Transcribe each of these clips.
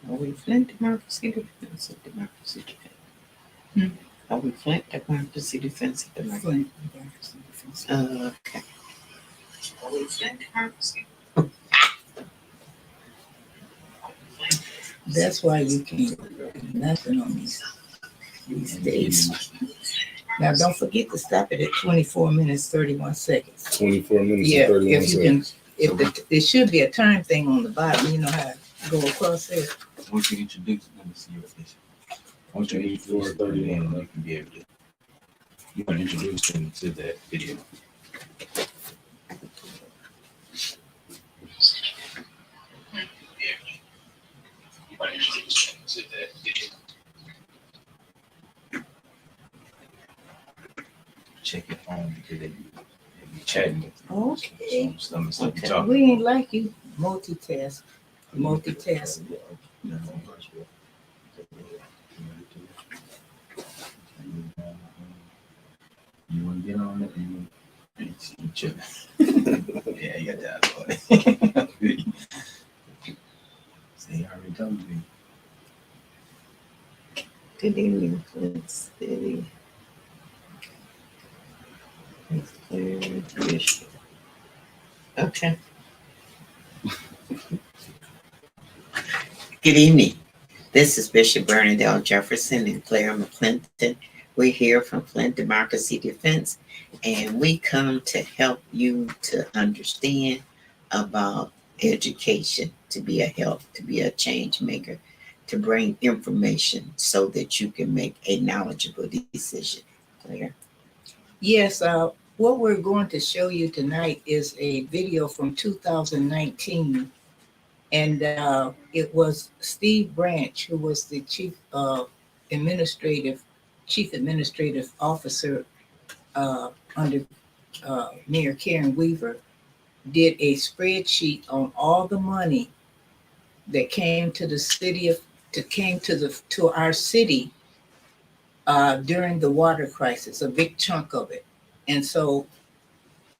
Are we Flint, Democracy, Defense of Democracy, Defense? Are we Flint, Democracy, Defense of Democracy? Flint, Democracy, Defense. Okay. Are we Flint, Democracy? That's why you can't do nothing on these days. Now, don't forget to stop it at 24 minutes, 31 seconds. 24 minutes Yeah, and 31 if you seconds. there should be a time thing on the bottom. You know how to go across there. Once you introduce it, let me see your face. Once you introduce it, then you can be able to. You want to introduce them to that video. Check your phone because they be chatting with you. Okay. Some stuff you Okay. talking. We ain't like you. Multitask. Multitask. You want to get on it and you see each other. Yeah, you got that. See, I already told you. Good evening, Flint City. Bishop. Okay. Good evening. This is Bishop Bernadette Jefferson and Claire McClinton. We're here from Flint Democracy Defense, and we come to help you to understand about education, to be a help, to be a change maker, to bring information so that you can make a knowledgeable decision. Claire? Yes, what we're going to show you tonight is a video from 2019. And it was Steve Branch, who was the chief administrative officer under Mayor Karen Weaver, did a spreadsheet on all the money that came to the city to our city during the water crisis, a big chunk of it. And so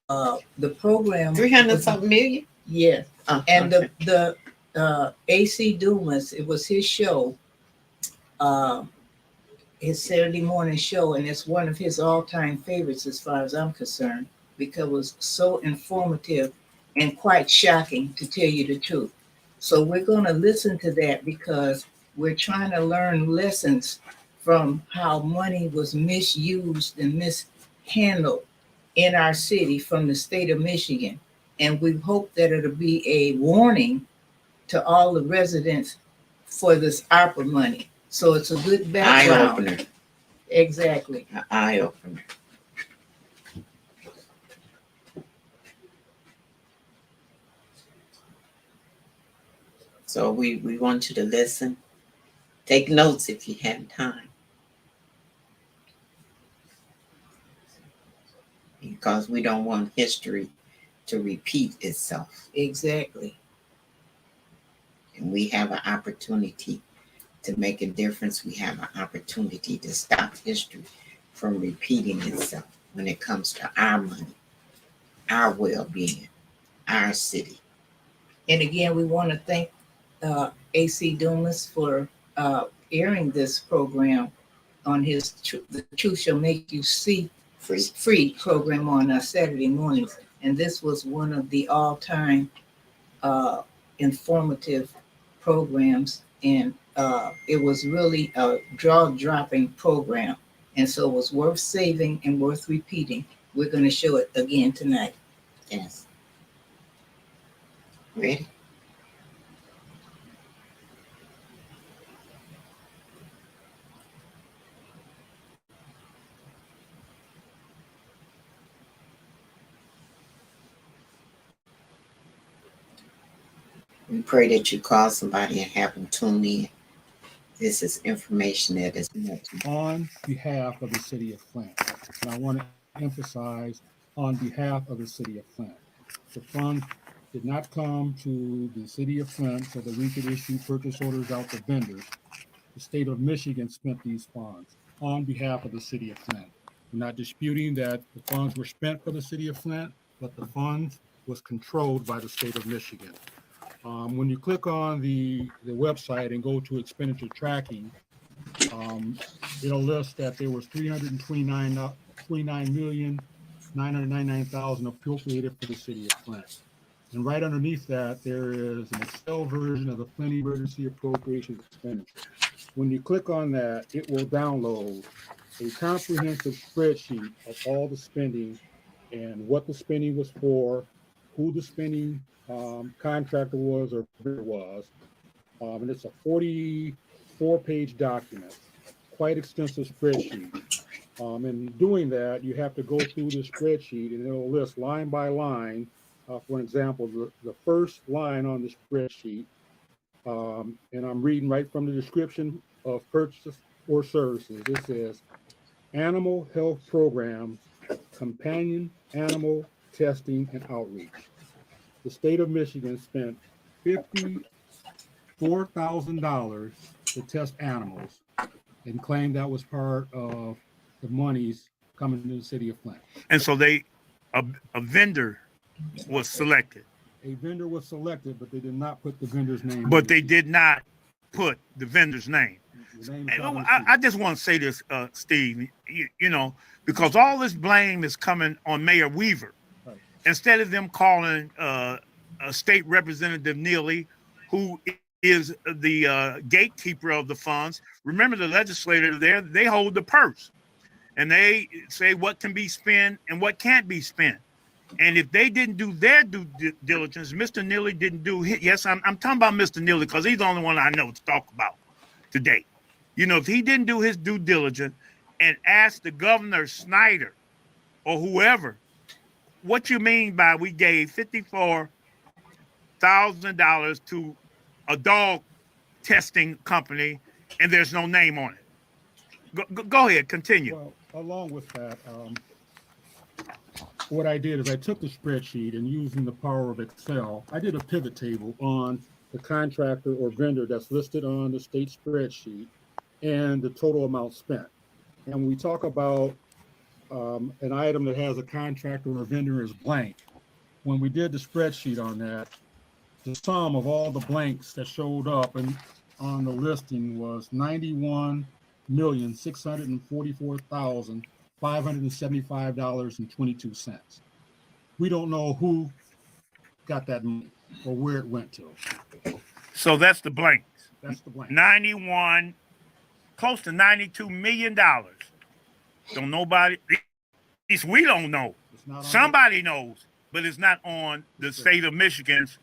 the program 300 something million? Yeah. And okay. the AC Dumas, it was his show, his Saturday morning show, and it's one of his all-time favorites as far as I'm concerned, because it was so informative and quite shocking, to tell you the truth. So we're going to listen to that because we're trying to learn lessons from how money was misused and mishandled in our city from the state of Michigan. And we hope that it'll be a warning to all the residents for this ARPA money. So it's a good Eye background. opener. Exactly. An eye opener. So we want you to listen. Take notes if you have time. Because we don't want history to repeat itself. Exactly. And we have an opportunity to make a difference. We have an opportunity to stop history from repeating itself when it comes to our money, our well-being, our city. And again, we want to thank AC Dumas for airing this program on his The Truth Shall Make You See free program on Saturday mornings. And this was one of the all-time informative programs, and it was really a jaw-dropping program, and so it was worth saving and worth repeating. We're going to show it again tonight. Yes. Ready? We pray that you call somebody and have them tune in. This is information that is on behalf of the city of Flint. And I want to emphasize on behalf of the city of Flint. The funds did not come to the city of Flint so that we could issue purchase orders out to vendors. The state of Michigan spent these funds on behalf of the city of Flint. We're not disputing that the funds were spent for the city of Flint, but the funds was controlled by the state of Michigan. When you click on the website and go to expenditure tracking, it'll list that there was 29,999,000 appropriated for the city of Flint. And right underneath that, there is an Excel version of the Flint Emergency Appropriations Expenditure. When you click on that, it will download a comprehensive spreadsheet of all the spending and what the spending was for, who the spending contractor was or bidder was. And it's a 44-page document, quite extensive spreadsheet. In doing that, you have to go through the spreadsheet and it'll list line by line. For example, the first line on the spreadsheet, and I'm reading right from the description of purchase or services. It says animal health programs, companion animal testing and outreach. The state of Michigan spent $54,000 to test animals and claimed that was part of the monies coming to the city of Flint. And so a vendor was selected. A vendor was selected, but they did not put the vendor's name. But they did not put the vendor's name. I just want to say this, Steve, you know, because all this blame is coming on Mayor Weaver. Right. Instead of them calling State Representative Neely, who is the gatekeeper of the funds. Remember, the legislator there, they hold the purse. And they say what can be spent and what can't be spent. And if they didn't do their due diligence, Mr. Neely didn't do his. Yes, I'm talking about Mr. Neely because he's the only one I know to talk about today. You know, if he didn't do his due diligence and ask the Governor Snyder or whoever, what you mean by we gave $54,000 to a dog testing company and there's no name on it? Go ahead, continue. Well, along with that, what I did is I took the spreadsheet and using the power of Excel, I did a pivot table on the contractor or vendor that's listed on the state spreadsheet and the total amount spent. And when we talk about an item that has a contractor or a vendor is blank, when we did the spreadsheet on that, the sum of all the blanks that showed up and on the listing was $91,644,575.22. We don't know who got that money or where it went to. So that's the blanks. That's the blank. 91, close to $92 million. Don't nobody, at least we don't know. Somebody knows, but it's not on the state of Michigan's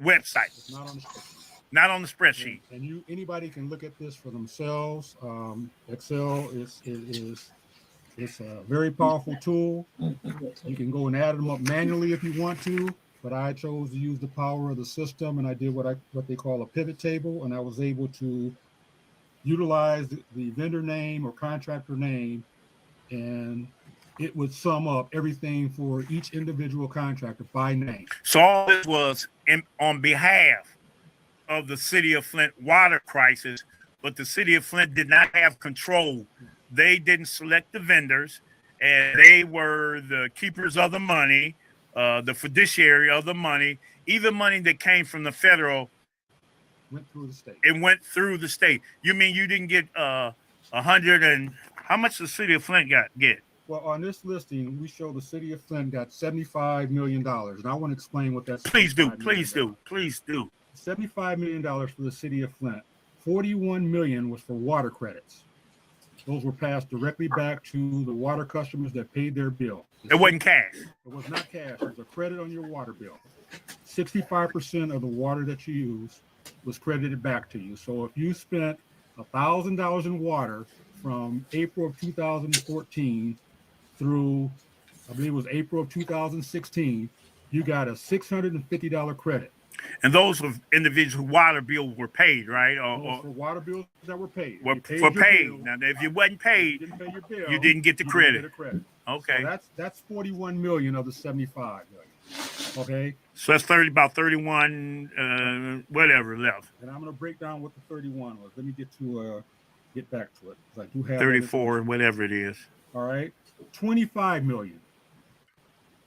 website. It's not on the spreadsheet. Not on the spreadsheet. And anybody can look at this for themselves. Excel is a very powerful tool. You can go and add them up manually if you want to, but I chose to use the power of the system, and I did what they call a pivot table, and I was able to utilize the vendor name or contractor name, and it would sum up everything for each individual contractor by name. So all this was on behalf of the city of Flint water crisis, but the city of Flint did not have control. They didn't select the vendors, and they were the keepers of the money, the fiduciary of the money, even money that came from the federal went through the state. It went through the state. You mean you didn't get 100 and how much the city of Flint get? Well, on this listing, we show the city of Flint got $75 million, and I want to explain what that's. Please do. $75 million for the city of Flint. $41 million was for water credits. Those were passed directly back to the water customers that paid their bill. It wasn't cash. It was not cash. It was a credit on your water bill. 65% of the water that you use was credited back to you. So if you spent $1,000 in water from April of 2014 through, I believe it was April of 2016, you got a $650 credit. And those were individual water bills were paid, right? Or for water bills that were paid. Were paid. Now, if you wasn't paid, you didn't pay your bill, you didn't get the credit. Okay. So that's 41 million of the 75 million. Okay. So that's about 31, whatever left. And I'm going to break down what the 31 was. Let me get back to it. I do have 34, whatever it is. All right. 25 million.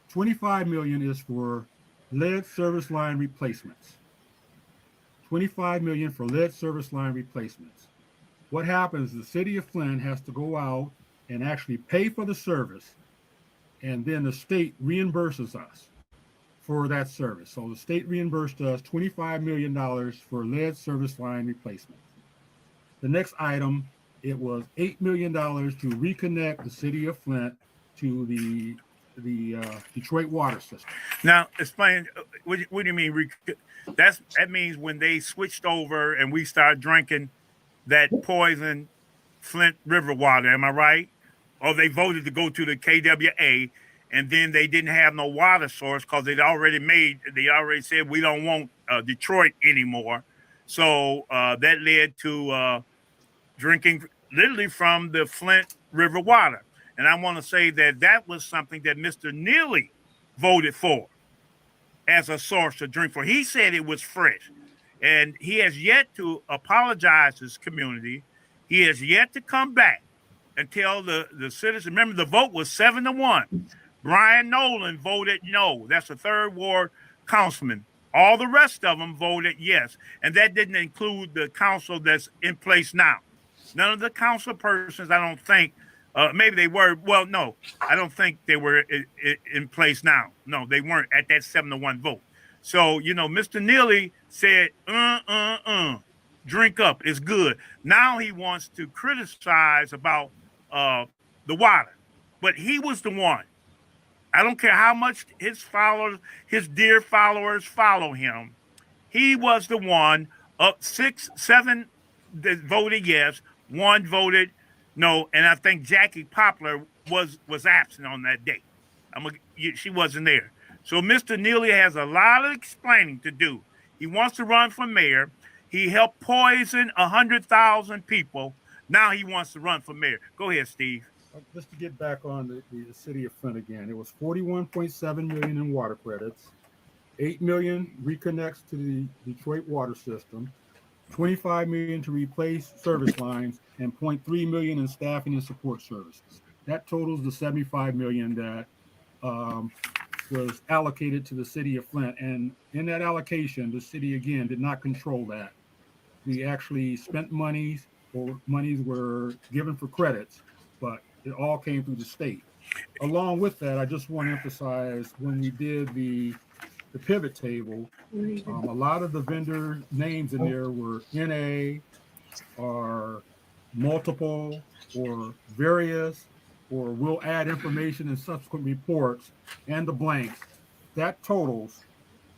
25 million is for lead service line replacements. $25 million for lead service line replacements. What happens, the city of Flint has to go out and actually pay for the service, and then the state reimburses us for that service. So the state reimbursed us $25 million for lead service line replacement. The next item, it was $8 million to reconnect the city of Flint to the Detroit water system. Now, explain, what do you mean? That means when they switched over and we started drinking that poison Flint River water, am I right? Or they voted to go to the KWA, and then they didn't have no water source because they already said we don't want Detroit anymore. So that led to drinking literally from the Flint River water. And I want to say that was something that Mr. Neely voted for as a source to drink for. He said it was fresh. And he has yet to apologize to his community. He has yet to come back and tell the citizens. Remember, the vote was 7-1. Brian Nolan voted no. That's the 3rd Ward councilman. All the rest of them voted yes. And that didn't include the council that's in place now. None of the council persons, I don't think, maybe they were. Well, no, I don't think they were in place now. No, they weren't at that 7-1 vote. So, Mr. Neely said, drink up, it's good. Now he wants to criticize about the water. But he was the one. I don't care how much his followers, his dear followers follow him. He was the one, 7 that voted yes, 1 voted no, and I think Jackie Poplar was absent on that day. She wasn't there. So Mr. Neely has a lot of explaining to do. He wants to run for mayor. He helped poison 100,000 people. Now he wants to run for mayor. Go ahead, Steve. Just to get back on the city of Flint again, it was $41.7 million in water credits, $8 million reconnects to the Detroit water system, $25 million to replace service lines, and $0.3 million in staffing and support services. That totals the $75 million that was allocated to the city of Flint. And in that allocation, the city again did not control that. We actually spent monies, or monies were given for credits, but it all came through the state. Along with that, I just want to emphasize when we did the pivot table, a lot of the vendor names in there were NA or multiple or various, or we'll add information in subsequent reports, and the blanks. That totals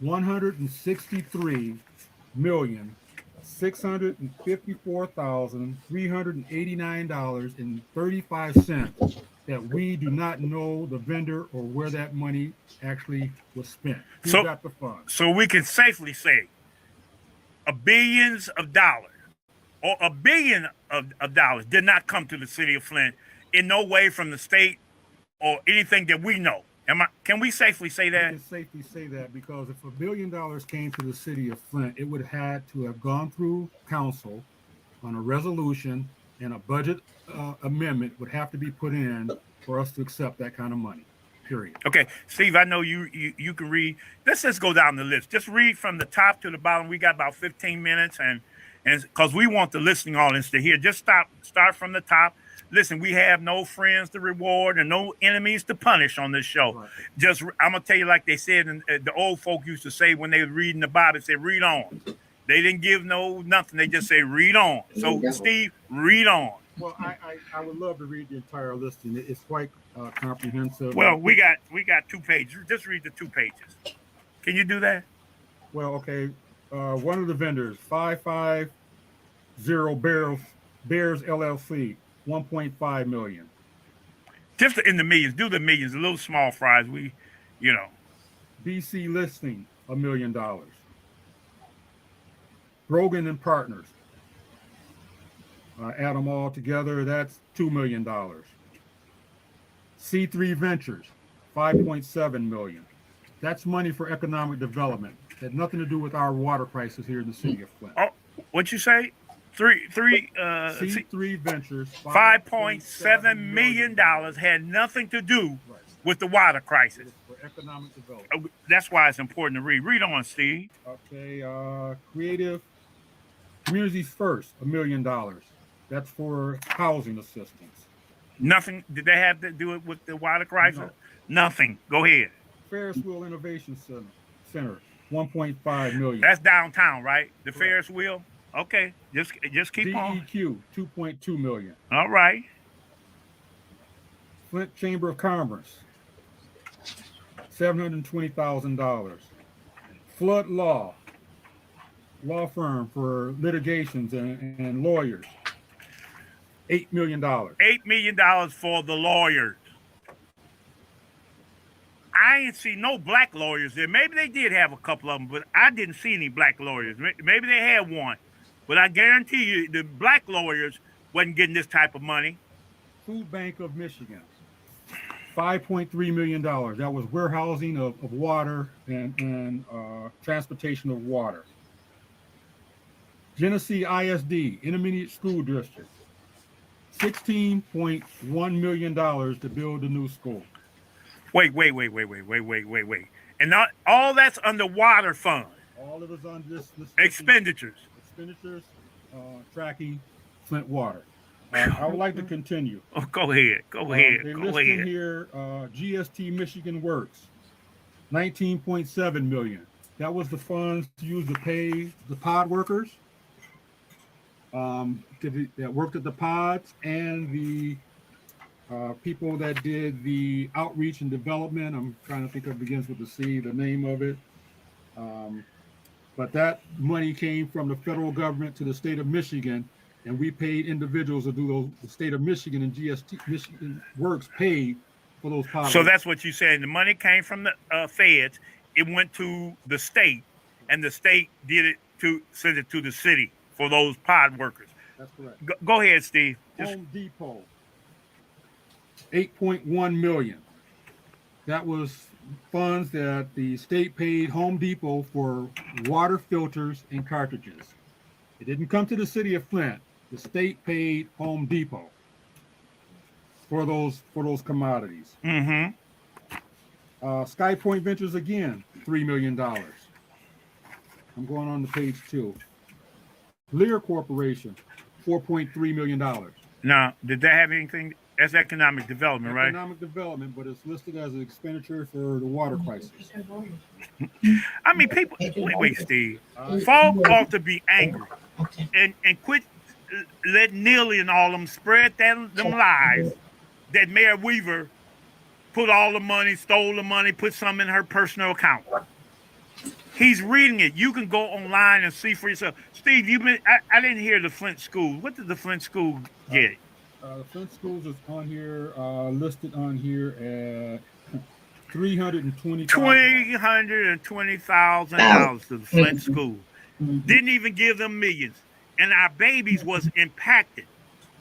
$163,654,389.35 that we do not know the vendor or where that money actually was spent. Who got the funds? So we can safely say billions of dollars or $1 billion of dollars did not come to the city of Flint in no way from the state or anything that we know. Can we safely say that? We can safely say that because if $1 billion came to the city of Flint, it would have had to have gone through council on a resolution, and a budget amendment would have to be put in for us to accept that kind of money, period. Okay, Steve, I know you can read. Let's just go down the list. Just read from the top to the bottom. We got about 15 minutes, and because we want the listening audience to hear. Just start from the top. Listen, we have no friends to reward and no enemies to punish on this show. Right. Just, I'm going to tell you like they said, and the old folk used to say when they were reading the Bible, they said, read on. They didn't give nothing. They just say, read on. So, Steve, read on. Well, I would love to read the entire listing. It's quite comprehensive. Well, we got 2 pages. Just read the 2 pages. Can you do that? Well, okay. One of the vendors, 550 Bears LLC, 1.5 million. Just in the millions. Do the millions. A little small fries. BC Listing, $1 million. Brogan and Partners. Add them all together, that's $2 million. C3 Ventures, 5.7 million. That's money for economic development. It had nothing to do with our water crisis here in the city of Flint. Oh, what'd you say? C3 Ventures, $5.7 million had nothing to do with the water crisis. For economic development. That's why it's important to read. Read on, Steve. Okay, Creative Communities First, $1 million. That's for housing assistance. Nothing. Did they have to do it with the water crisis? No. Nothing. Go ahead. Ferris Wheel Innovation Center, 1.5 million. That's downtown, right? The Correct. Ferris wheel. Okay. Just keep on. DEQ, 2.2 million. All right. Flint Chamber of Commerce, $720,000. Flood Law firm for litigations and lawyers, $8 million. $8 million for the lawyers. I ain't see no black lawyers there. Maybe they did have a couple of them, but I didn't see any black lawyers. Maybe they had one, but I guarantee you the black lawyers wasn't getting this type of money. Food Bank of Michigan, $5.3 million. That was warehousing of water and transportation of water. Genesee ISD, Intermediate School District, $16.1 million to build a new school. Wait. And not all that's under water fund. All of it is on this Expenditures. Tracking Flint water. I would like to continue. Oh, go ahead. They Go list ahead. in here GST Michigan Works, $19.7 million. That was the funds used to pay the pod workers that worked at the pods and the people that did the outreach and development. I'm trying to think of, begins with the C, the name of it. But that money came from the federal government to the state of Michigan, and we paid individuals to do those. The state of Michigan and GST Michigan Works paid for those pod So workers. that's what you're saying. The money came from the feds. It went to the state, and the state did it to send it to the city for those pod workers. That's correct. Go ahead, Steve. Home Depot, $8.1 million. That was funds that the state paid Home Depot for water filters and cartridges. It didn't come to the city of Flint. The state paid Home Depot for those commodities. Mm-hmm. Sky Point Ventures again, $3 million. I'm going on to page 2. Lear Corporation, $4.3 million. Now, did that have anything? That's economic development, right? Economic development, but it's listed as an expenditure for the water crisis. I mean, people. Wait, Steve. Folk ought to be angry and quit letting Neely and all them spread them lies that Mayor Weaver put all the money, stole the money, put some in her personal account. He's reading it. You can go online and see for yourself. Steve, I didn't hear the Flint School. What did the Flint School get? The Flint Schools is on here, listed on here at $320,000 to the Flint School. Didn't even give them millions. And our babies was impacted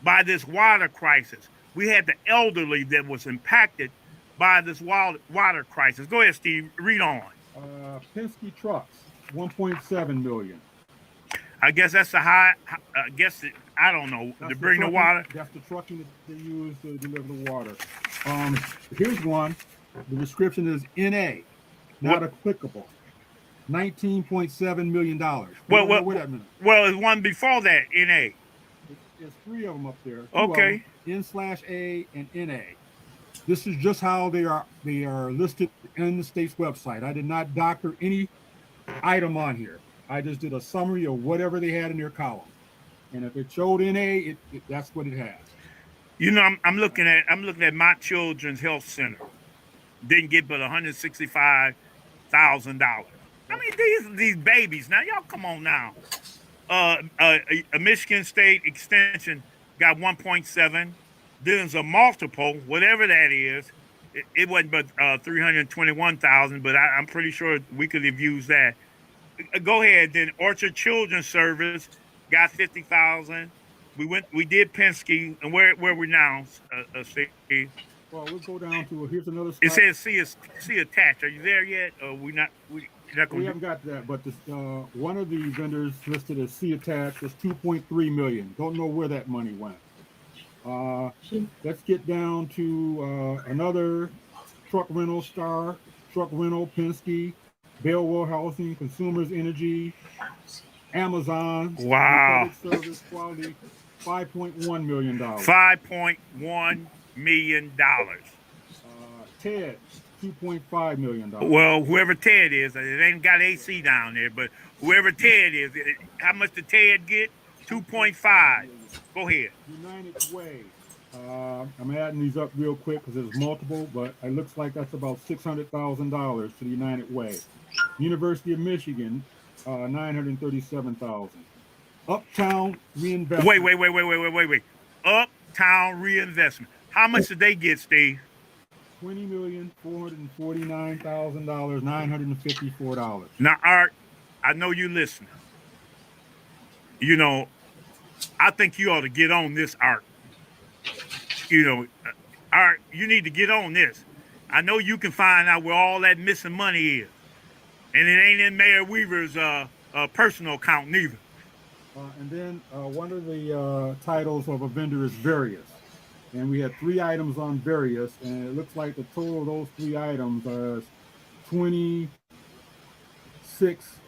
by this water crisis. We had the elderly that was impacted by this water crisis. Go ahead, Steve. Read on. Penske Trucks, $1.7 million. I guess that's the high. I don't know. That's To bring the trucking- water. That's the trucking that they use to deliver the water. Here's one. The description is NA, not applicable. $19.7 million. Well, wait a minute. Well, there's one before that. NA. There's 3 of them up there. Okay. N/A and NA. This is just how they are listed in the state's website. I did not doctor any item on here. I just did a summary of whatever they had in their column. And if it showed NA, that's what it has. You know, I'm looking at my children's health center. Didn't get but $165,000. I mean, these babies. Now, y'all come on now. A Michigan State Extension got 1.7. There's a multiple, whatever that is. It wasn't but 321,000, but I'm pretty sure we could have used that. Go ahead. Then Orchard Children's Service got 50,000. We did Penske, and where we now, Steve? Well, we'll go down to here's another. It says see attached. Are you there yet? Or we not haven't got that, but this, one of the vendors listed as C attached is $2.3 million. Don't know where that money went. Let's get down to another truck rental, Penske, Bellwell Housing, Consumers Energy, Amazon. Wow. Public service quality, $5.1 million. $5.1 million. TED, $2.5 million. Well, whoever Ted is, it ain't got AC down there, but whoever Ted is, how much did Ted get? 2.5. Go ahead. United Way. I'm adding these up real quick because there's multiple, but it looks like that's about $600,000 to the United Way. University of Michigan, $937,000. Uptown Reinvestment. Wait. Uptown Reinvestment. How much did they get, Steve? $20,449,000, $954. Now, Art, I know you listening. You know, I think you ought to get on this, Art. You know, Art, you need to get on this. I know you can find out where all that missing money is. And it ain't in Mayor Weaver's personal account neither. And then one of the titles of a vendor is various. And we had 3 items on various, and it looks like the total of those 3 items is 26.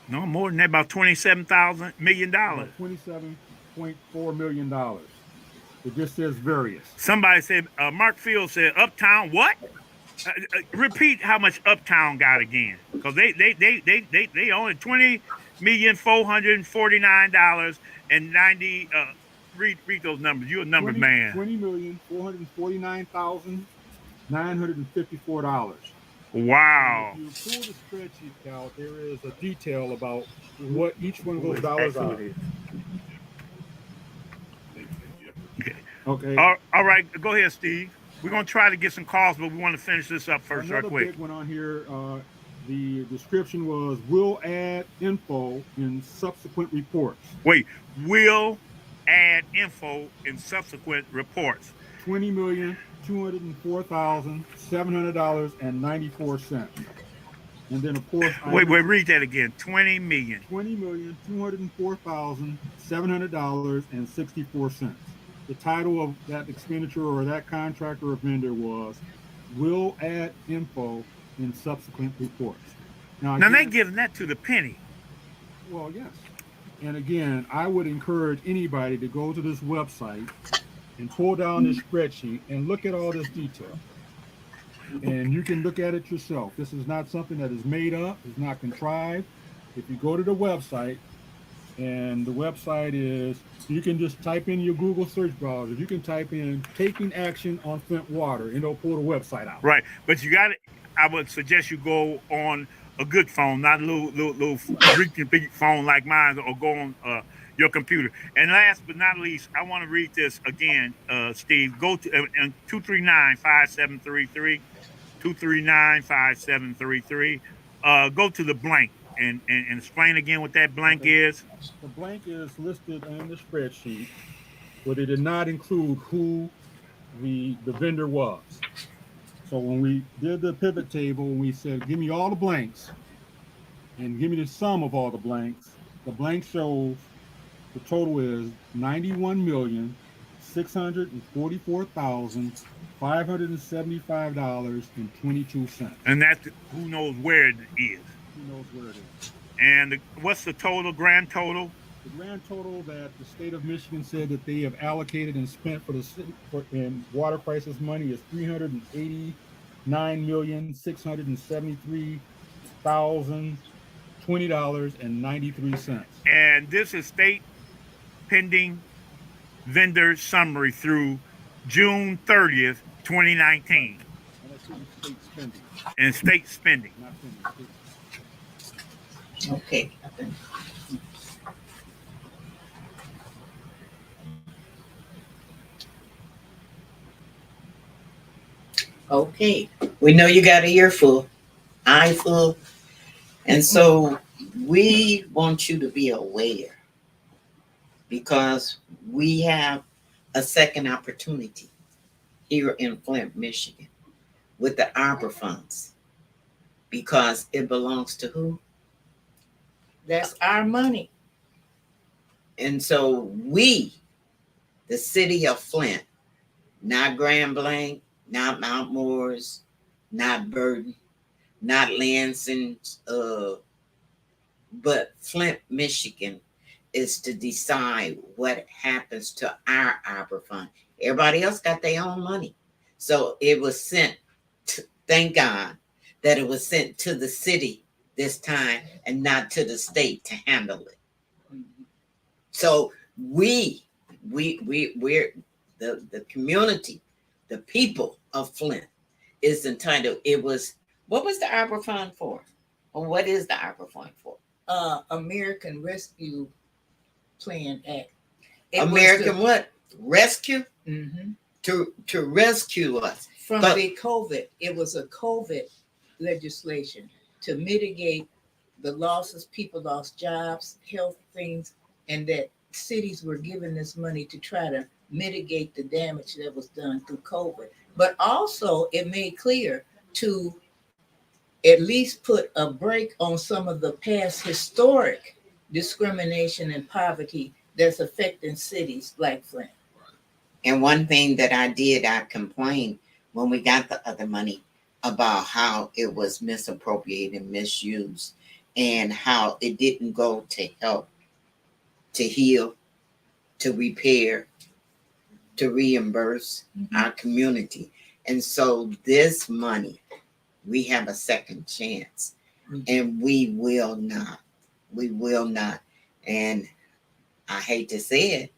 No, more than that, about $27 million. $27.4 million. It just says various. Somebody said, Mark Field said, Uptown, what? Repeat how much Uptown got again, because they only $20,449,090. Read those numbers. You're a number man. $20,449,954. Wow. And if you pull the spreadsheet out, there is a detail about what each one of those dollars are. Okay. All right. Go ahead, Steve. We're gonna try to get some calls, but we want to finish this up first, real quick. Another big one on here. The description was, "Will add info in subsequent reports." Wait, will add info in subsequent reports. $20,204,700.94. And then, of course, wait, read that again. $20,204,700.64. The title of that expenditure or that contractor or vendor was, "Will add info in subsequent reports." Now they're giving that to the penny. Well, yes. And again, I would encourage anybody to go to this website and pull down this spreadsheet and look at all this detail. And you can look at it yourself. This is not something that is made up. It's not contrived. If you go to the website, and the website is, you can just type in your Google search browser. You can type in "taking action on Flint water," and it'll pull the website out. Right. But you got to, I would suggest you go on a good phone, not a little big phone like mine, or go on your computer. And last but not least, I want to read this again, Steve. Go to 239-5733, 239-5733. Go to the blank and explain again what that blank is. The blank is listed on the spreadsheet, but it did not include who the vendor was. So when we did the pivot table, we said, "Give me all the blanks and give me the sum of all the blanks." The blank shows the total is $91,644,575.22. And that's who knows where it is. Who knows where it is? And what's the total, grand total? The grand total that the state of Michigan said that they have allocated and spent for the city in water crisis money is $389,673,020.93. And this is state pending vendor summary through June 30th, 2019. And that's state spending. And state spending. Not spending, state. Okay. Okay. We know you got an ear full, eye full. And so we want you to be aware, because we have a second opportunity here in Flint, Michigan, with the ARPA funds, because it belongs to who? That's our money. And so we, the city of Flint, not Grand Blanc, not Mount Morris, not Burton, not Lansing, but Flint, Michigan is to decide what happens to our opera fund. Everybody else got their own money. So it was sent to, thank God that it was sent to the city this time and not to the state to handle it. So we're the community, the people of Flint is entitled. It was, what was the opera fund for? Or what is the opera fund for? American Rescue Plan Act. It American was what? Rescue? Mhm. To rescue us. From But- the COVID. It was a COVID legislation to mitigate the losses. People lost jobs, health things, and that cities were given this money to try to mitigate the damage that was done through COVID. But also, it made clear to at least put a break on some of the past historic discrimination and poverty that's affecting cities like Flint. And one thing that I did, I complained when we got the other money about how it was misappropriated and misused and how it didn't go to help, to heal, to repair, to reimburse our community. And so this money, we have a second chance, and we will not. And I hate to say it,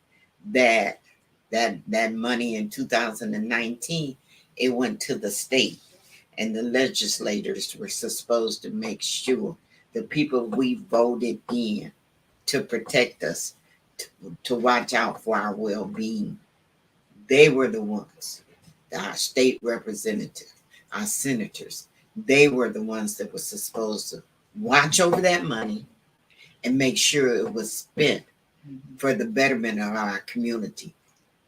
that money in 2019, it went to the state, and the legislators were supposed to make sure the people we voted in to protect us, to watch out for our well-being, they were the ones, our state representative, our senators, they were the ones that were supposed to watch over that money and make sure it was spent for the betterment of our community.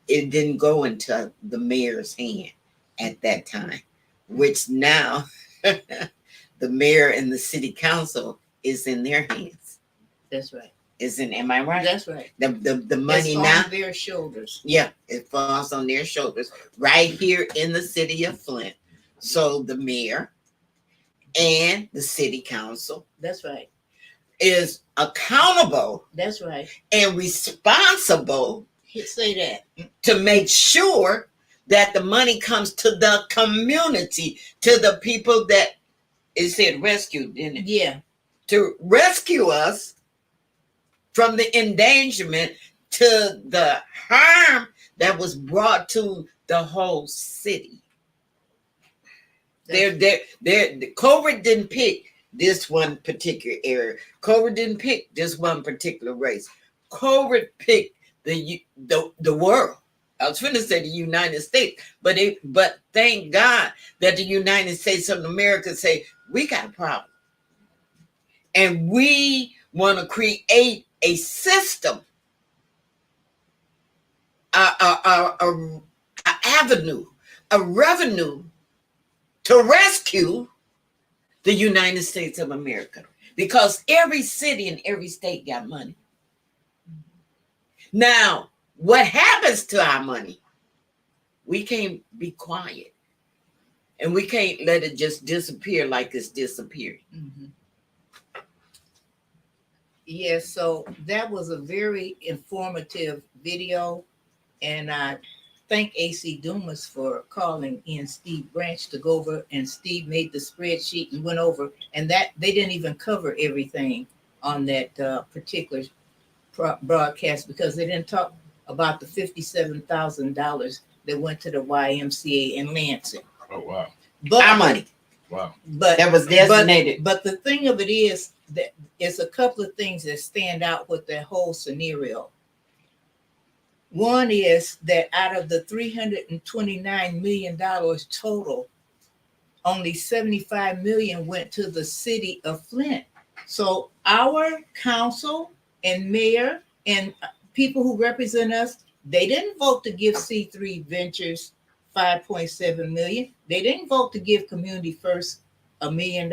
It didn't go into the mayor's hand at that time, which now the mayor and the city council is in their hands. That's right. Am I right? That's right. The money It's now, on their shoulders. yeah, it falls on their shoulders right here in the city of Flint. So the mayor and the city council That's right. is accountable That's right. and responsible Say that. to make sure that the money comes to the community, to the people that it said rescued, didn't it? Yeah. To rescue us from the endangerment, to the harm that was brought to the whole city. COVID didn't pick this one particular area. COVID didn't pick this one particular race. COVID picked the world. I was going to say the United States, but thank God that the United States of America say we got a problem, and we want to create a system, a avenue, a revenue to rescue the United States of America, because every city and every state got money. Now, what happens to our money? We can't be quiet, and we can't let it just disappear like it's disappearing. Mm-hmm. Yes, so that was a very informative video, and I thank AC Dumas for calling in Steve Branch to go over, and Steve made the spreadsheet and went over, and that they didn't even cover everything on that particular broadcast, because they didn't talk about the $57,000 that went to the YMCA in Lansing. Oh, wow. But Our money. Wow. but That was designated. But the thing of it is that it's a couple of things that stand out with that whole scenario. One is that out of the $329 million total, only $75 million went to the city of Flint. So our council and mayor and people who represent us, they didn't vote to give C3 Ventures $5.7 million. They didn't vote to give Community First $1 million.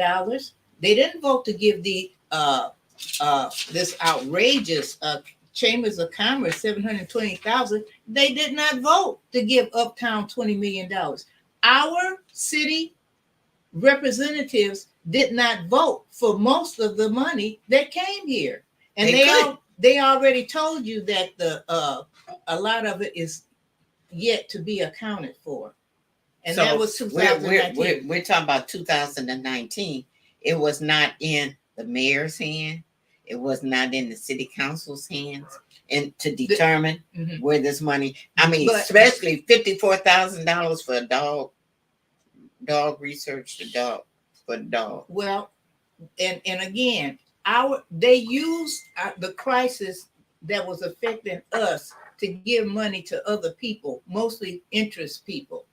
They didn't vote to give the this outrageous Chambers of Commerce $720,000. They did not vote to give Uptown $20 million. Our city representatives did not vote for most of the money that came here. And They they already told you that a lot of it is yet to be accounted for. And that was 2019. We're talking about 2019. It was not in the mayor's hand. It was not in the city council's hands, and to determine where this money. I mean, especially $54,000 for a dog research, for the dog. Well, and again, they used the crisis that was affecting us to give money to other people, mostly interest people,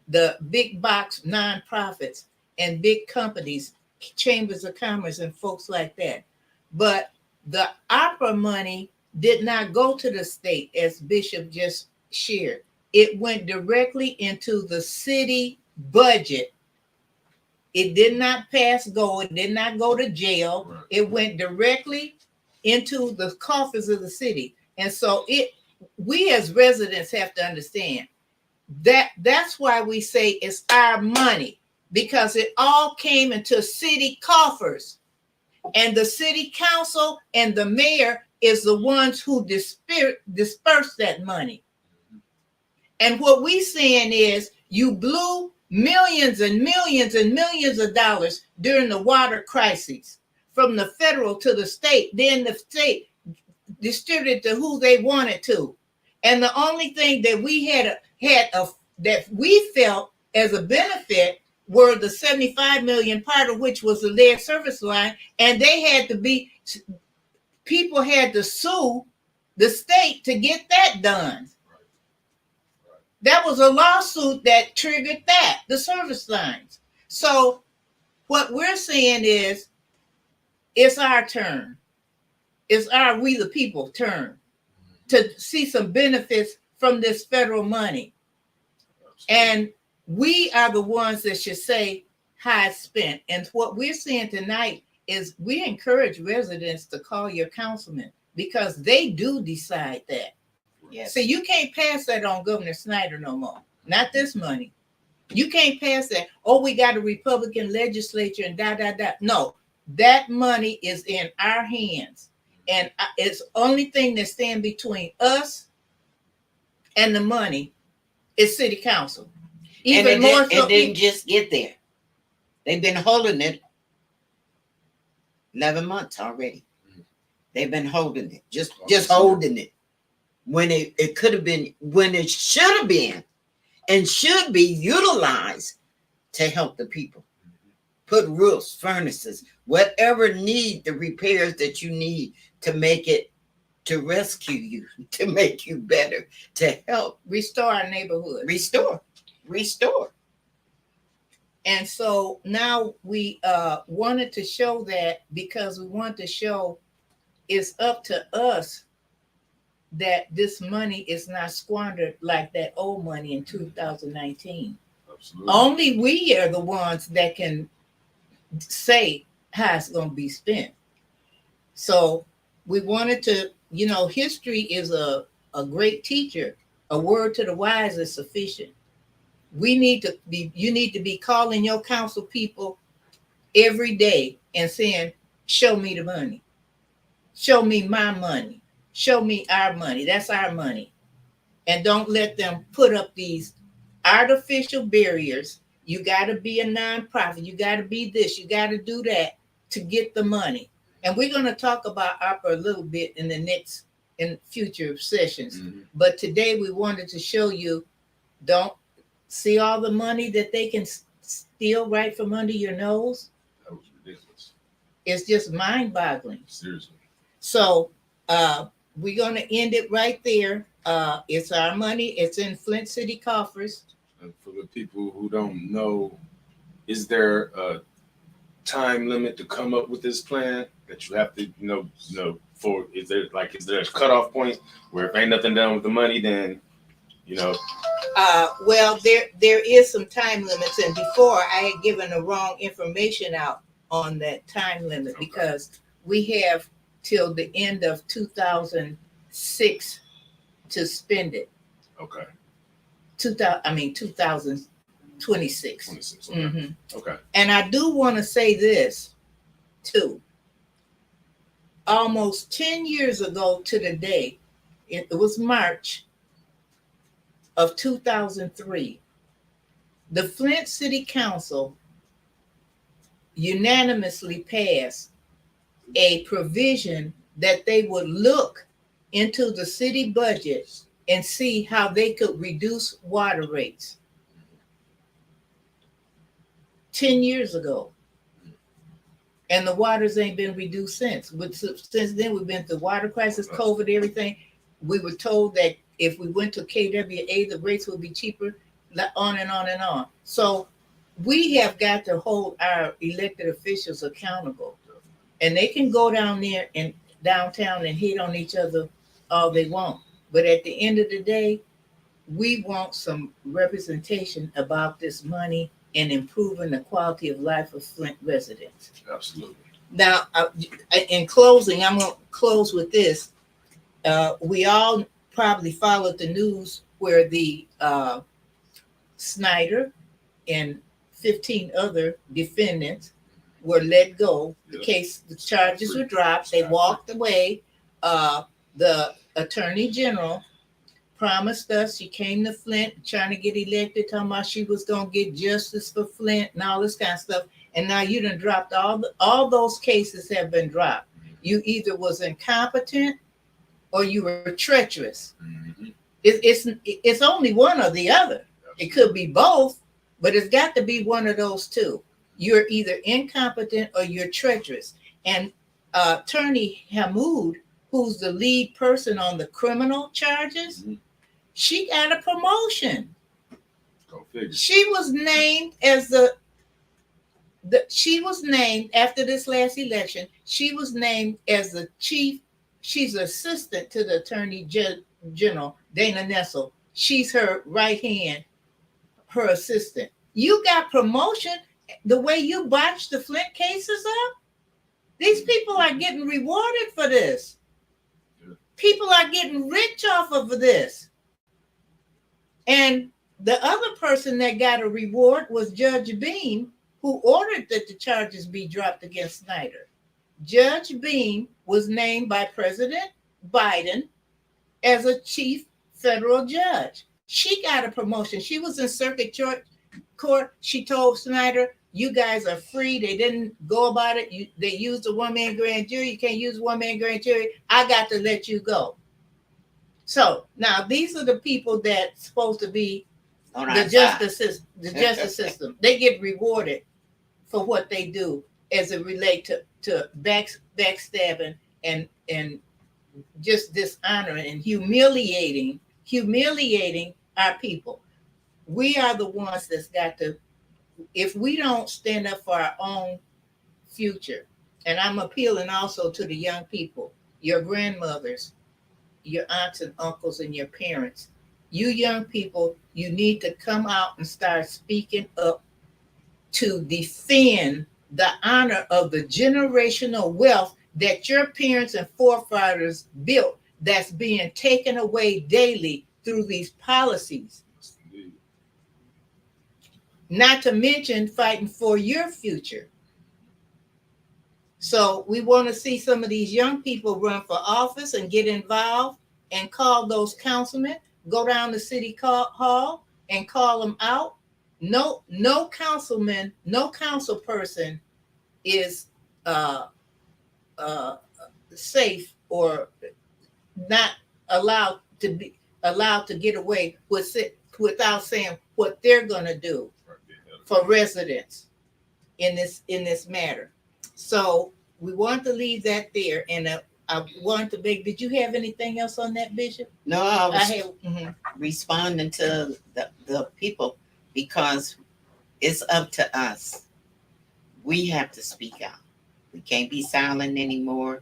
the big box nonprofits and big companies, chambers of commerce and folks like that. But the opera money did not go to the state, as Bishop just shared. It went directly into the city budget. It did not pass go. It did not go to jail. Right. It went directly into the coffers of the city. And so we as residents have to understand that's why we say it's our money, because it all came into city coffers. And the city council and the mayor is the ones who disperse that money. And what we're saying is you blew millions and millions and millions of dollars during the water crises, from the federal to the state. Then the state distributed to who they wanted to. And the only thing that we had that we felt as a benefit were the 75 million, part of which was the lead service line. And people had to sue the state to get that done. That was a lawsuit that triggered the service lines. So what we're saying is, it's our turn. It's we the people turn to see some benefits from this federal money. And we are the ones that should say how it's spent. And what we're saying tonight is we encourage residents to call your councilman, because they do decide that. Yes. So you can't pass that on Governor Snyder no more. Not this money. You can't pass that. Oh, we got a Republican legislature and No, that money is in our hands. And it's the only thing that stands between us and the money is city council. Even more so, it didn't just get there. They've been holding it 11 months already. They've been holding it, just holding it. When it could have been, when it should have been and should be utilized to help the people. Put roofs, furnaces, whatever need, the repairs that you need to make it, to rescue you, to make you better, to help. Restore our neighborhood. Restore. And so now we wanted to show that, because we want to show it's up to us that this money is not squandered like that old money in 2019. Absolutely. Only we are the ones that can say how it's going to be spent. So we wanted to, history is a great teacher. A word to the wise is sufficient. You need to be calling your council people every day and saying, show me the money. Show me my money. Show me our money. That's our money. And don't let them put up these artificial barriers. You got to be a nonprofit. You got to be this. You got to do that to get the money. And we're going to talk about opera a little bit in future sessions. Mm-hmm. But today we wanted to show you, don't see all the money that they can steal right from under your nose. That was ridiculous. It's just mind-boggling. Seriously. So we're going to end it right there. It's our money. It's in Flint City coffers. And for the people who don't know, is there a time limit to come up with this plan that you have to, is there a cutoff point where if ain't nothing done with the money, then, Well, there is some time limits. And before I had given the wrong information out on that time limit, okay, because we have till the end of 2006 to spend it. Okay. 2020. 26. 26. Okay. Mhm. Okay. And I do want to say this too. Almost 10 years ago to the day, it was March of 2003, the Flint City Council unanimously passed a provision that they would look into the city budget and see how they could reduce water rates. 10 years ago. And the waters ain't been reduced since. Since then, we've been through water crisis, COVID, everything. We were told that if we went to KWA, the rates would be cheaper, on and on and on. So we have got to hold our elected officials accountable. And they can go down there and downtown and hate on each other all they want. But at the end of the day, we want some representation about this money and improving the quality of life of Flint residents. Absolutely. Now, in closing, I'm going to close with this. We all probably followed the news where the Snyder and 15 other defendants were let go. The charges were dropped. They walked away. The attorney general promised us, she came to Flint trying to get elected, talking about she was going to get justice for Flint and all this kind of stuff. And now you done dropped all those cases have been dropped. You either was incompetent or you were treacherous. Mm-hmm. It's only one or the other. It could be both, but it's got to be one of those two. You're either incompetent or you're treacherous. And Attorney Hamoud, who's the lead person on the criminal charges, Mm-hmm. she got a promotion. Go figure. She was named as she was named after this last election. She was named as the chief. She's assistant to the Attorney General, Dana Nessel. She's her right hand, her assistant. You got promotion the way you botched the Flint cases up. These people are getting rewarded for this. People are getting rich off of this. And the other person that got a reward was Judge Beam, who ordered that the charges be dropped against Snyder. Judge Beam was named by President Biden as a chief federal judge. She got a promotion. She was in circuit court. She told Snyder, you guys are free. They didn't go about it. They used a one-man grand jury. You can't use one-man grand jury. I got to let you go. So now these are the people that's supposed to be the justice system. They get rewarded for what they do as it relates to backstabbing and just dishonoring and humiliating our people. We are the ones that's got to, if we don't stand up for our own future, and I'm appealing also to the young people, your grandmothers, your aunts and uncles and your parents, you young people, you need to come out and start speaking up to defend the honor of the generational wealth that your parents and forefathers built that's being taken away daily through these policies. Not to mention fighting for your future. So we want to see some of these young people run for office and get involved and call those councilmen, go down to City Hall and call them out. No councilman, no council person is safe or not allowed to get away with it without saying what they're going to do for residents in this matter. So we want to leave that there, and I want to make. Did you have anything else on that, Bishop? No, I was responding to the people because it's up to us. We have to speak out. We can't be silent anymore.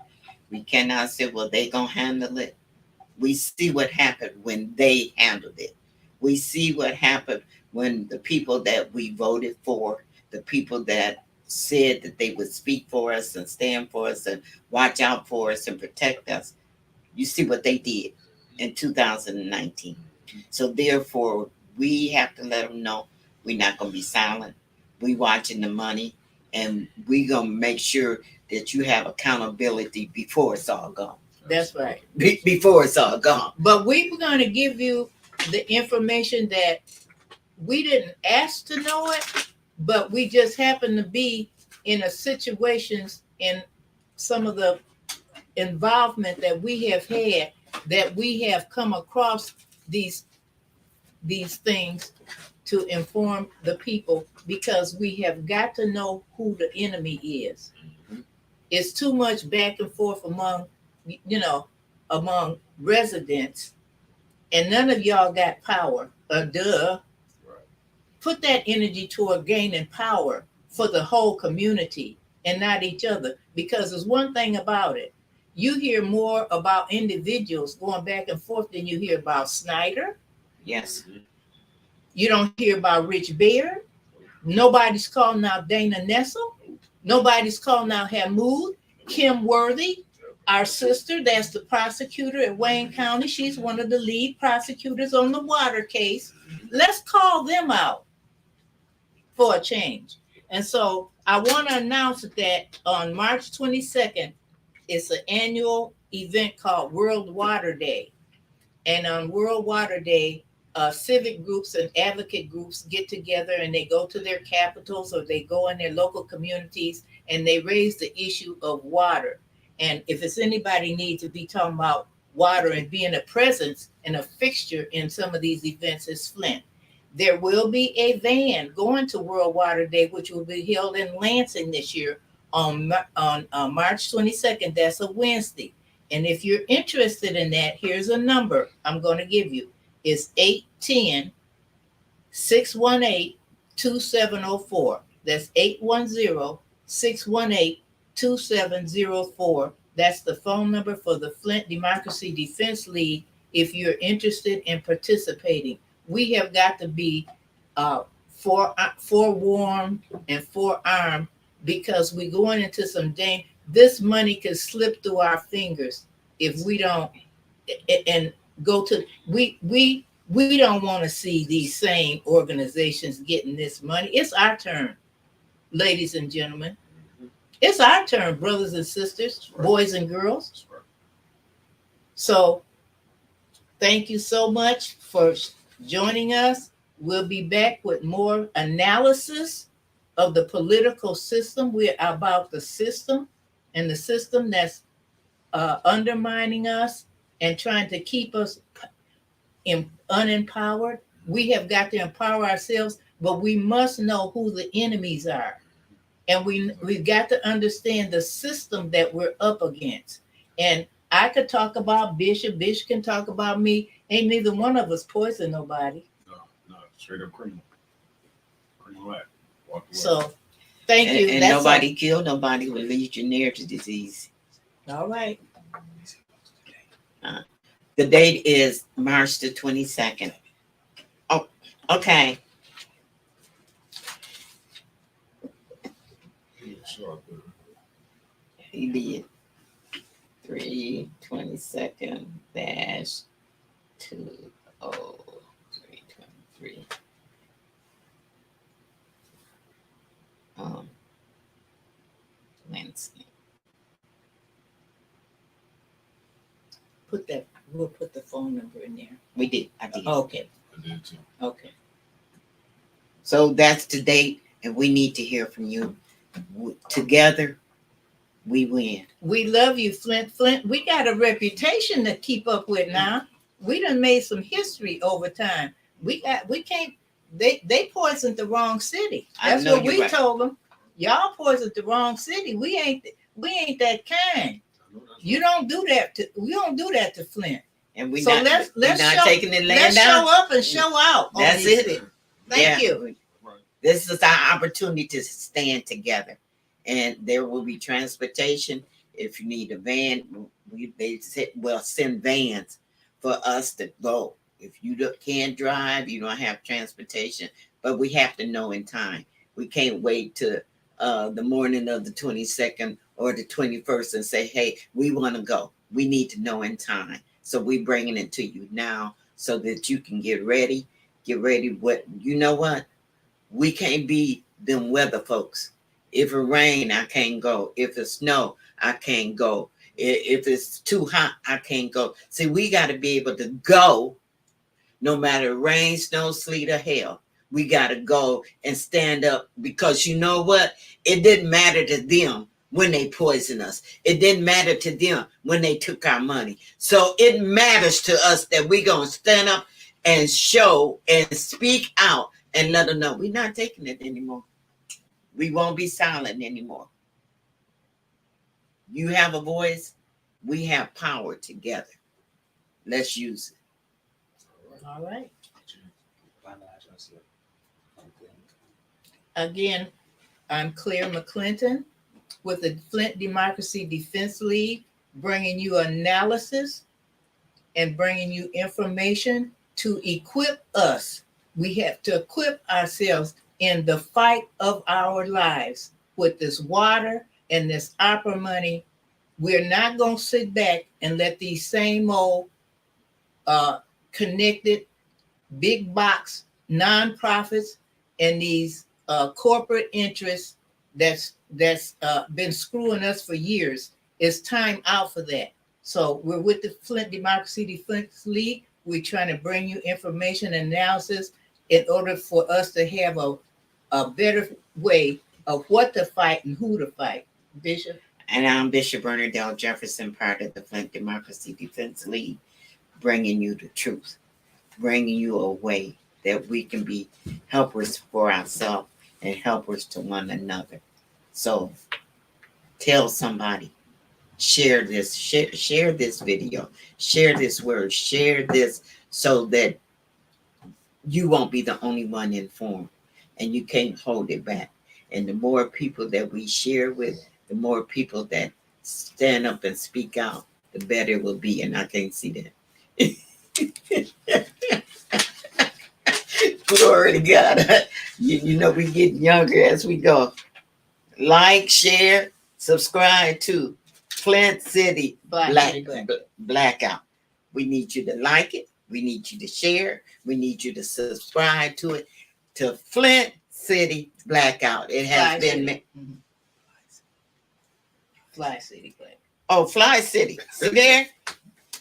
We cannot say, well, they gonna handle it. We see what happened when they handled it. We see what happened when the people that we voted for, the people that said that they would speak for us and stand for us and watch out for us and protect us. You see what they did in 2019. So therefore, we have to let them know We're not gonna be silent. We watching the money, and we gonna make sure that you have accountability before it's all gone. That's right. Before it's all gone. But we were going to give you the information that we didn't ask to know it, but we just happened to be in a situations in some of the involvement that we have had, that we have come across these things to inform the people, because we have got to know who the enemy is. It's too much back and forth among, among residents, and none of y'all got power. Duh. Put that energy toward gaining power for the whole community and not each other. Because there's one thing about it. You hear more about individuals going back and forth than you hear about Snyder. Yes. You don't hear about Rich Beard. Nobody's calling out Dana Nessel. Nobody's calling out Hamoud. Kim Worthy, our sister, that's the prosecutor at Wayne County. She's one of the lead prosecutors on the water case. Let's call them out for a change. And so I want to announce that on March 22nd, it's an annual event called World Water Day. And on World Water Day, civic groups and advocate groups get together, and they go to their capitals or they go in their local communities, and they raise the issue of water. And if it's anybody needs to be talking about water and being a presence and a fixture in some of these events, it's Flint. There will be a van going to World Water Day, which will be held in Lansing this year on March 22nd. That's a Wednesday. And if you're interested in that, here's a number I'm going to give you. It's 810-618-2704. That's 810-618-2704. That's the phone number for the Flint Democracy Defense League if you're interested in participating. We have got to be forewarned and forearmed, because we're going into some danger. This money could slip through our fingers if we don't and go to we don't want to see these same organizations getting this money. It's our turn, ladies and gentlemen. It's our turn, brothers and sisters, boys and girls. So thank you so much for joining us. We'll be back with more analysis of the political system. We're about the system, and the system that's undermining us and trying to keep us unempowered. We have got to empower ourselves, but we must know who the enemies are. And we've got to understand the system that we're up against. And I could talk about Bishop can talk about me. Ain't neither one of us poison nobody. No, straight up criminal. Criminal act. Walk away. So thank you. And nobody killed nobody with Legionnaires' disease. All right. The date is March the 22nd. Oh, okay. He did 3/22 dash 20/3/23. Lansing. We'll put the phone number in there. We did. I did. Okay. I did too. Okay. So that's the date, and we need to hear from you. Together, we win. We love you, Flint. Flint, we got a reputation to keep up with now. We done made some history over time. We can't. They poisoned the wrong city. That's what we told them. Y'all poisoned the wrong city. We ain't that kind. You don't do that to. We don't do that to Flint. And we so not, let's not taking the land let's down. show up and show out. That's it. City. Thank you. This is our opportunity to stand together, and there will be transportation. If you need a van, we'll send vans for us to go. If you can't drive, you don't have transportation, but we have to know in time. We can't wait to the morning of the 22nd or the 21st and say, hey, we want to go. We need to know in time. So we're bringing it to you now so that you can get ready. Get ready. You know what? We can't be them weather folks. If it rain, I can't go. If it snow, I can't go. If it's too hot, I can't go. See, we got to be able to go no matter rain, snow, sleet, or hail. We got to go and stand up, because you know what? It didn't matter to them when they poisoned us. It didn't matter to them when they took our money. So it matters to us that we're going to stand up and show and speak out and let them know we're not taking it anymore. We won't be silent anymore. You have a voice. We have power together. Let's use it. All right. Again, I'm Claire McClinton with the Flint Democracy Defense League, bringing you analysis and bringing you information to equip us. We have to equip ourselves in the fight of our lives with this water and this opera money. We're not going to sit back and let these same old connected big box nonprofits and these corporate interests that's been screwing us for years. It's time out for that. So we're with the Flint Democracy Defense League. We're trying to bring you information and analysis in order for us to have a better way of what to fight and who to fight. Bishop? And I'm Bishop Bernadette Jefferson, part of the Flint Democracy Defense League, bringing you the truth, bringing you a way that we can be helpers for ourselves and helpers to one another. So tell somebody, share this video, share this word, share this, so that you won't be the only one informed and you can't hold it back. And the more people that we share with, the more people that stand up and speak out, the better it will be. And I can't see that. Glory to God. You know, we get younger as we go. Like, share, subscribe to Flint City Blackout. We need you to like it. We need you to share. We need you to subscribe to it. To Flint City Blackout. It has been... Fli-City. Oh, Fli-City. See there?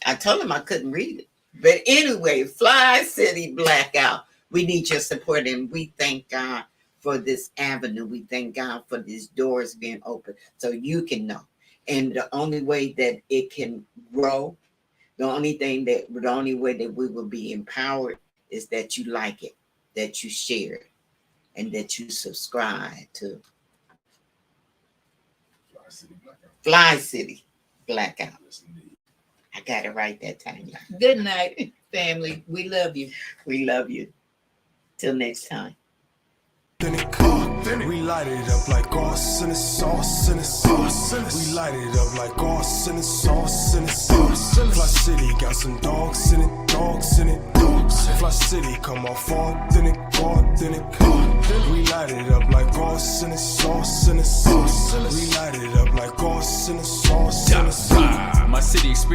I told him I couldn't read it. But anyway, Fli-City Blackout. We need your support, and we thank God for this avenue. We thank God for these doors being open so you can know. And the only way that it can grow, the only way that we will be empowered is that you like it, that you share it, and that you subscribe to Fli-City Blackout. I got it right that time. Good night, family. We love you. We love you. Till next time. We light it up like sauce and sauce and sauce. We light it up like sauce and sauce and sauce. Fli-City got some dogs in it, dogs in it, dogs. Fli-City come off authentic, authentic. We light it up like sauce and sauce and sauce. We light it up like sauce and sauce and sauce. My city experience.